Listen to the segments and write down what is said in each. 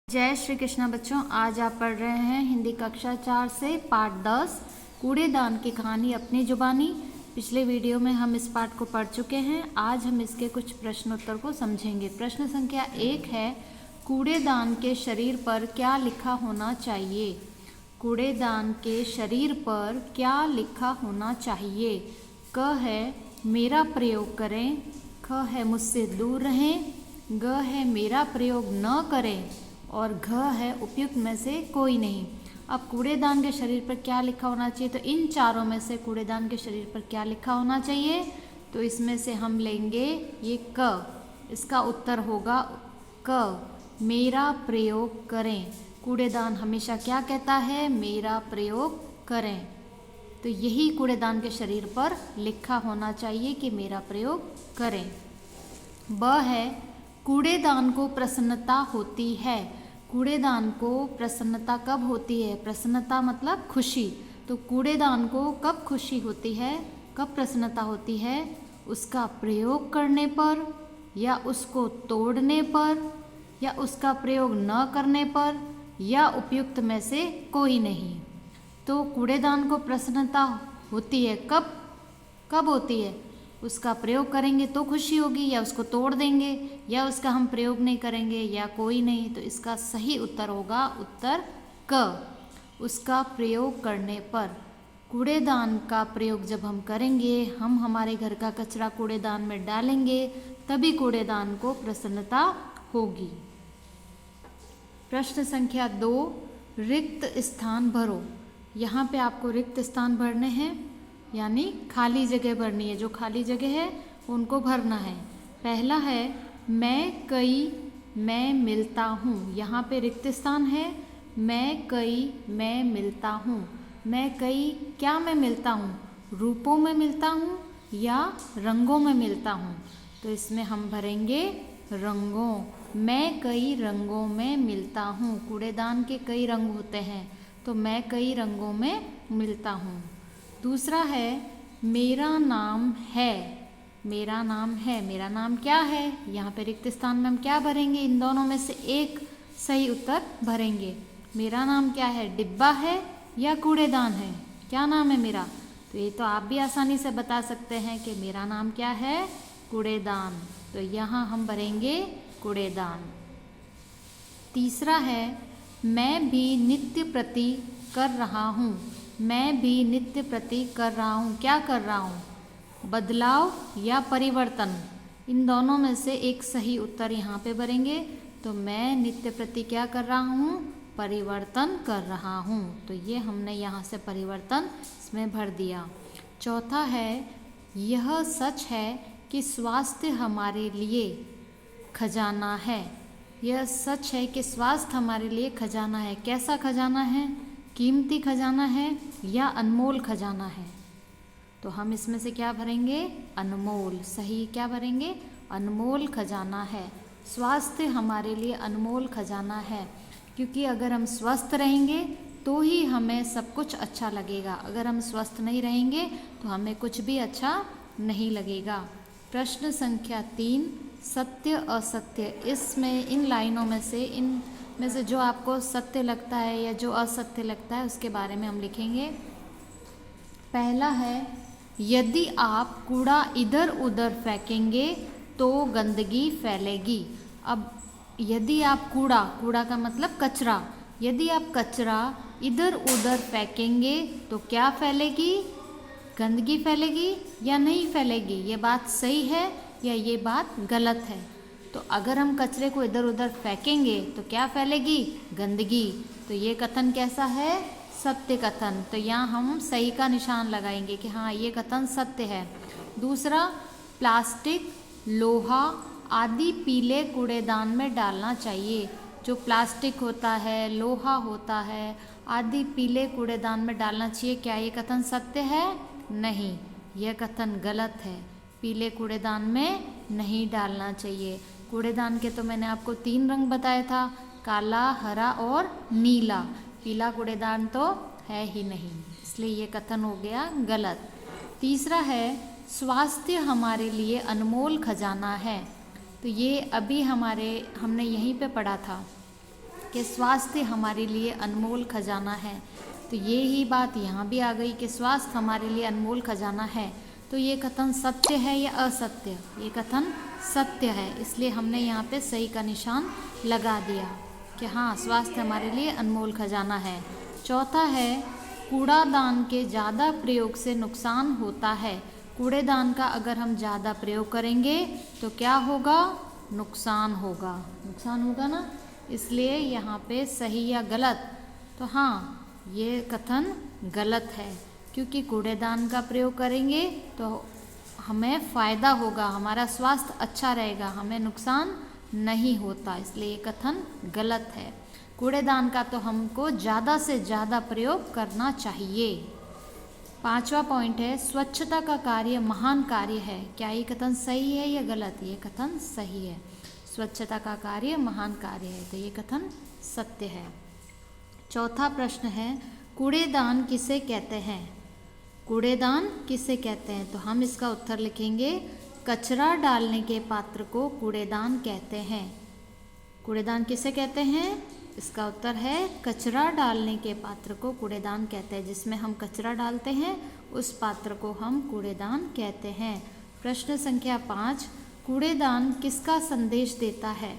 जय श्री कृष्णा बच्चों, आज आप पढ़ रहे हैं हिंदी कक्षा 4 से पाठ 10 कूड़ेदान की कहानी अपनी जुबानी। पिछले वीडियो में हम इस पाठ को पढ़ चुके हैं। आज हम इसके कुछ प्रश्नोत्तर को समझेंगे। प्रश्न संख्या 1 है, कूड़ेदान के शरीर पर क्या लिखा होना चाहिए? कूड़ेदान के शरीर पर क्या लिखा होना चाहिए? क है मेरा प्रयोग करें, ख है मुझसे दूर रहें, ग है मेरा प्रयोग न करें और घ है उपयुक्त में से कोई नहीं। अब कूड़ेदान के शरीर पर क्या लिखा होना चाहिए? तो इन चारों में से कूड़ेदान के शरीर पर क्या लिखा होना चाहिए? तो इसमें से हम लेंगे ये क। इसका उत्तर होगा क, मेरा प्रयोग करें। कूड़ेदान हमेशा क्या कहता है? मेरा प्रयोग करें। तो यही कूड़ेदान के शरीर पर लिखा होना चाहिए कि मेरा प्रयोग करें। ब है, कूड़ेदान को प्रसन्नता होती है। कूड़ेदान को प्रसन्नता कब होती है? प्रसन्नता मतलब खुशी। तो कूड़ेदान को कब खुशी होती है, कब प्रसन्नता होती है? उसका प्रयोग करने पर, या उसको तोड़ने पर, या उसका प्रयोग न करने पर, या उपयुक्त में से कोई नहीं। तो कूड़ेदान को प्रसन्नता होती है कब? कब होती है? उसका प्रयोग करेंगे तो खुशी होगी, या उसको तोड़ देंगे, या उसका हम प्रयोग नहीं करेंगे, या कोई नहीं। तो इसका सही उत्तर होगा उत्तर क, उसका प्रयोग करने पर। कूड़ेदान का प्रयोग जब हम करेंगे, हम हमारे घर का कचरा कूड़ेदान में डालेंगे, तभी कूड़ेदान को प्रसन्नता होगी। प्रश्न संख्या 2, रिक्त स्थान भरो। यहाँ पे आपको रिक्त स्थान भरने हैं, यानी खाली जगह भरनी है। जो खाली जगह है उनको भरना है। पहला है, मैं कई मैं मिलता हूँ। यहाँ पे रिक्त स्थान है। मैं कई मैं मिलता हूँ। मैं कई क्या मैं मिलता हूँ? रूपों में मिलता हूँ या रंगों में मिलता हूँ? तो इसमें हम भरेंगे रंगों। मैं कई रंगों में मिलता हूँ। कूड़ेदान के कई रंग होते हैं, तो मैं कई रंगों में मिलता हूँ। दूसरा है, मेरा नाम है। मेरा नाम है, मेरा नाम क्या है? यहाँ पे रिक्त स्थान में हम क्या भरेंगे? इन दोनों में से एक सही उत्तर भरेंगे। मेरा नाम क्या है? डिब्बा है या कूड़ेदान है? क्या नाम है मेरा? तो ये तो आप भी आसानी से बता सकते हैं कि मेरा नाम क्या है? कूड़ेदान। तो यहाँ हम भरेंगे कूड़ेदान। तीसरा है, मैं भी नित्य प्रति कर रहा हूँ। मैं भी नित्य प्रति कर रहा हूँ। क्या कर रहा हूँ? बदलाव या परिवर्तन? इन दोनों में से एक सही उत्तर यहाँ पे भरेंगे। तो मैं नित्य प्रति क्या कर रहा हूँ? परिवर्तन कर रहा हूँ। तो ये हमने यहाँ से परिवर्तन इसमें भर दिया। चौथा है, यह सच है कि स्वास्थ्य हमारे लिए खजाना है। यह सच है कि स्वास्थ्य हमारे लिए खजाना है। कैसा खजाना है? कीमती खजाना है या अनमोल खजाना है? तो हम इसमें से क्या भरेंगे? अनमोल। सही क्या भरेंगे? अनमोल खजाना है। स्वास्थ्य हमारे लिए अनमोल खजाना है, क्योंकि अगर हम स्वस्थ रहेंगे तो ही हमें सब कुछ अच्छा लगेगा। अगर हम स्वस्थ नहीं रहेंगे तो हमें कुछ भी अच्छा नहीं लगेगा। प्रश्न संख्या 3, सत्य असत्य। इसमें इन लाइनों में से जो आपको सत्य लगता है या जो असत्य लगता है उसके बारे में हम लिखेंगे। पहला है, यदि आप कूड़ा इधर उधर फेंकेंगे तो गंदगी फैलेगी। अब यदि आप कूड़ा का मतलब कचरा, यदि आप कचरा इधर उधर फेंकेंगे तो क्या फैलेगी? गंदगी फैलेगी या नहीं फैलेगी? ये बात सही है या ये बात गलत है? तो अगर हम कचरे को इधर उधर फेंकेंगे तो क्या फैलेगी? गंदगी। तो ये कथन कैसा है? सत्य कथन। तो यहाँ हम सही का निशान लगाएंगे कि हाँ, ये कथन सत्य है। दूसरा, प्लास्टिक, लोहा आदि पीले कूड़ेदान में डालना चाहिए। जो प्लास्टिक होता है, लोहा होता है आदि पीले कूड़ेदान में डालना चाहिए। क्या ये कथन सत्य है? नहीं, यह कथन गलत है। पीले कूड़ेदान में नहीं डालना चाहिए। कूड़ेदान के तो मैंने आपको 3 रंग बताया था, काला, हरा और नीला। पीला कूड़ेदान तो है ही नहीं, इसलिए ये कथन हो गया गलत। तीसरा है, स्वास्थ्य हमारे लिए अनमोल खजाना है। तो ये अभी हमने यहीं पे पढ़ा था कि स्वास्थ्य हमारे लिए अनमोल खजाना है। तो ये ही बात यहाँ भी आ गई कि स्वास्थ्य हमारे लिए अनमोल खजाना है। तो ये कथन सत्य है या असत्य? ये कथन सत्य है, इसलिए हमने यहाँ पे सही का निशान लगा दिया कि हाँ, स्वास्थ्य हमारे लिए अनमोल खजाना है। चौथा है, कूड़ादान के ज़्यादा प्रयोग से नुकसान होता है। कूड़ेदान का अगर हम ज़्यादा प्रयोग करेंगे तो क्या होगा? नुकसान होगा। नुकसान होगा ना, इसलिए यहाँ पे सही या गलत? तो हाँ, ये कथन गलत है, क्योंकि कूड़ेदान का प्रयोग करेंगे तो हमें फ़ायदा होगा, हमारा स्वास्थ्य अच्छा रहेगा, हमें नुकसान नहीं होता, इसलिए ये कथन गलत है। कूड़ेदान का तो हमको ज़्यादा से ज़्यादा प्रयोग करना चाहिए। पांचवा पॉइंट है, स्वच्छता का कार्य महान कार्य है। क्या ये कथन सही है या गलत? ये कथन सही है। स्वच्छता का कार्य महान कार्य है, तो ये कथन सत्य है। चौथा प्रश्न है, कूड़ेदान किसे कहते हैं? कूड़ेदान किसे कहते हैं? तो हम इसका उत्तर लिखेंगे, कचरा डालने के पात्र को कूड़ेदान कहते हैं। कूड़ेदान किसे कहते हैं? इसका उत्तर है, कचरा डालने के पात्र को कूड़ेदान कहते हैं। जिसमें हम कचरा डालते हैं उस पात्र को हम कूड़ेदान कहते हैं। प्रश्न संख्या 5, कूड़ेदान किसका संदेश देता है?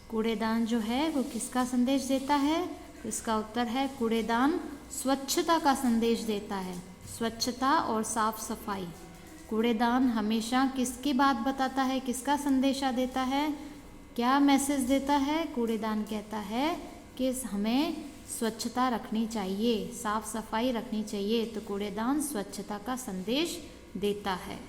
कूड़ेदान जो है वो किसका संदेश देता है? इसका उत्तर है, कूड़ेदान स्वच्छता का संदेश देता है। स्वच्छता और साफ सफाई। कूड़ेदान हमेशा किसकी बात बताता है, किसका संदेशा देता है, क्या मैसेज देता है? कूड़ेदान कहता है कि हमें स्वच्छता रखनी चाहिए, साफ सफाई रखनी चाहिए। तो कूड़ेदान स्वच्छता का संदेश देता है।